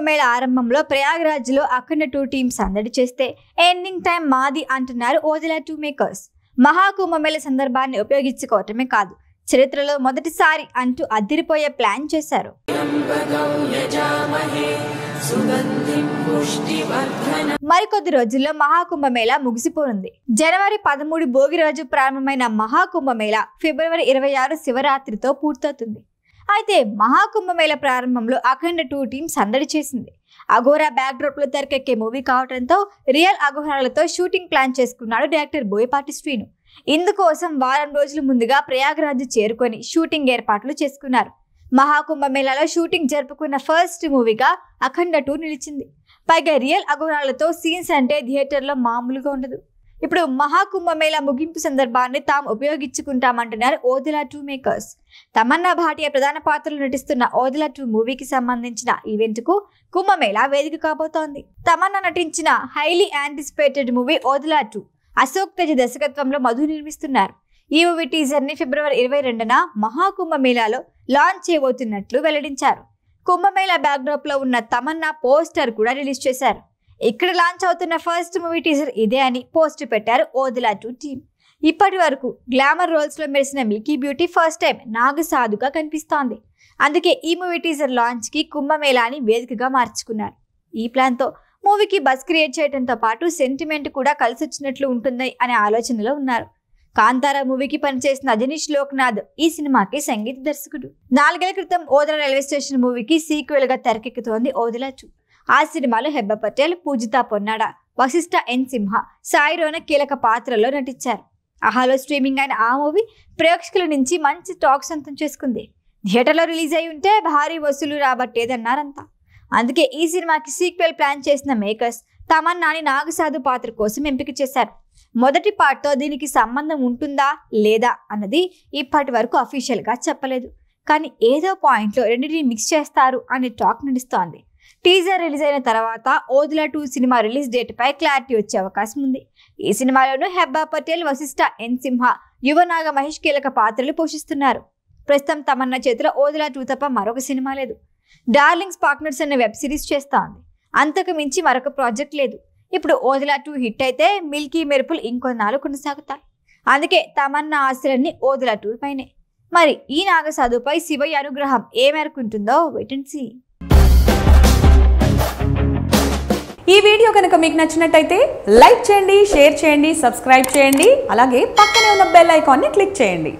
మహాకుంభమేళ ఆరంభంలో ప్రయాగ్రాజ్లో అఖండ 2 టీమ్స్ సందడి చేస్తే ఎండింగ్ టైం మాది అంటున్నారు ఓదెలా 2 మేకర్స్. మహాకుంభమేళ సందర్భాన్ని ఉపయోగించుకోవటమే కాదు, చరిత్రలో మొదటిసారి అంటూ అదిరిపోయే ప్లాన్ చేశారు. మరికొద్ది రోజుల్లో మహాకుంభమేళ ముగిసిపోనుంది. జనవరి 13 భోగి రోజు ప్రారంభమైన మహాకుంభమేళ ఫిబ్రవరి 26 శివరాత్రితో పూర్తవుతుంది. అయితే మహాకుంభమేళ ప్రారంభంలో అఖండ 2 టీమ్స్ సందడి చేసింది. అఘోరా బ్యాక్డ్రాప్ లో తెరకెక్కే మూవీ కావడంతో రియల్ అఘోరాలతో షూటింగ్ ప్లాన్ చేసుకున్నాడు డైరెక్టర్ బోయపాటి శ్రీను. ఇందుకోసం వారం రోజుల ముందుగా ప్రయాగ్రాజ్ చేరుకొని షూటింగ్ ఏర్పాట్లు చేసుకున్నారు. మహాకుంభమేళాలో షూటింగ్ జరుపుకున్న ఫస్ట్ మూవీగా అఖండ 2 నిలిచింది. పైగా రియల్ అఘోరాలతో సీన్స్ అంటే థియేటర్లో మామూలుగా ఉండదు. ఇప్పుడు మహాకుంభమేళ ముగింపు సందర్భాన్ని తాము ఉపయోగించుకుంటామంటున్నారు ఓదెలా 2 మేకర్స్. తమన్నా భాటియా ప్రధాన పాత్రలు నటిస్తున్న ఓదెలా 2 మూవీకి సంబంధించిన ఈవెంట్ కు కుంభమేళ వేదిక కాబోతోంది. తమన్నా నటించిన highly anticipated movie Odela 2 Ashok Tej దర్శకత్వంలో మధు నిర్మిస్తున్నారు. ఈ మూవీ టీజర్ ని ఫిబ్రవరి 22న మహాకుంభమేళాలో లాంచ్ చేయబోతున్నట్లు వెల్లడించారు. కుంభమేళ బ్యాక్డ్రాప్ లో ఉన్న తమన్నా పోస్టర్ కూడా రిలీజ్ చేశారు. ఇక్కడ లాంచ్ అవుతున్న ఫస్ట్ మూవీ టీజర్ ఇదే అని పోస్ట్ పెట్టారు ఓదెలా 2 టీమ్. ఇప్పటి వరకు గ్లామర్ రోల్స్ లో మెరిసిన మిల్కీ బ్యూటీ ఫస్ట్ టైం నాగసాధుగా కనిపిస్తోంది. అందుకే ఈ మూవీ టీజర్ లాంచ్ కి కుంభమేళాని వేదికగా మార్చుకున్నారు. ఈ ప్లాన్ తో మూవీకి బజ్ క్రియేట్ చేయడంతో పాటు సెంటిమెంట్ కూడా కలిసొచ్చినట్లు ఉంటుంది అనే ఆలోచనలో ఉన్నారు. కాంతారా మూవీకి పనిచేసిన అజనీష్ లోక్నాథ్ ఈ సినిమాకి సంగీత దర్శకుడు. 4 ఏళ్ల క్రితం ఓదెలా రైల్వే స్టేషన్ మూవీకి సీక్వెల్ గా తెరకెక్కుతోంది ఓదెలా 2. ఆ సినిమాలో హెబ్బా పటేల్, పూజితా పొన్నాడ, వశిష్ఠ ఎన్ సింహ, సాయి రోనక్ కీలక పాత్రల్లో నటించారు. ఆహాలో స్ట్రీమింగ్ అయిన ఆ మూవీ ప్రేక్షకుల నుంచి మంచి టాక్ సొంతం చేసుకుంది. థియేటర్లో రిలీజ్ అయి ఉంటే భారీ వసూలు రాబట్టేదన్నారంతా. అందుకే ఈ సినిమాకి సీక్వెల్ ప్లాన్ చేసిన మేకర్స్ తమన్నాని నాగసాధు పాత్ర కోసం ఎంపిక చేశారు. మొదటి పార్ట్తో దీనికి సంబంధం ఉంటుందా లేదా అన్నది ఇప్పటి వరకు అఫీషియల్ గా చెప్పలేదు. కానీ ఏదో పాయింట్లో రెండింటిని మిక్స్ చేస్తారు అనే టాక్ నడుస్తోంది. టీజర్ రిలీజ్ అయిన తర్వాత ఓదెలా 2 సినిమా రిలీజ్ డేట్ పై క్లారిటీ వచ్చే అవకాశం ఉంది. ఈ సినిమాలోనూ హెబ్బా పటేల్, వశిష్ఠ ఎన్ సింహ, యువనాగ మహేష్ కీలక పాత్రలు పోషిస్తున్నారు. ప్రస్తుతం తమన్నా చేతిలో ఓదెలా 2 తప్ప మరొక సినిమా లేదు. డార్లింగ్స్ పార్ట్నర్స్ అనే వెబ్ సిరీస్ చేస్తోంది. అంతకు మించి మరొక ప్రాజెక్ట్ లేదు. ఇప్పుడు ఓదెలా 2 హిట్ అయితే మిల్కీ మెరుపులు ఇంకొన్నాళ్ళు కొనసాగుతాయి. అందుకే తమన్నా ఆశలన్నీ ఓదెలా 2 పైనే. మరి ఈ నాగసాధుపై శివయ్య అనుగ్రహం ఏ మేరకు ఉంటుందో వెయిట్ అండ్ సీ. ఈ వీడియో కనుక మీకు నచ్చినట్టయితే లైక్ చేయండి, షేర్ చేయండి, సబ్స్క్రైబ్ చేయండి. అలాగే పక్కనే ఉన్న బెల్ ఐకాన్ని క్లిక్ చేయండి.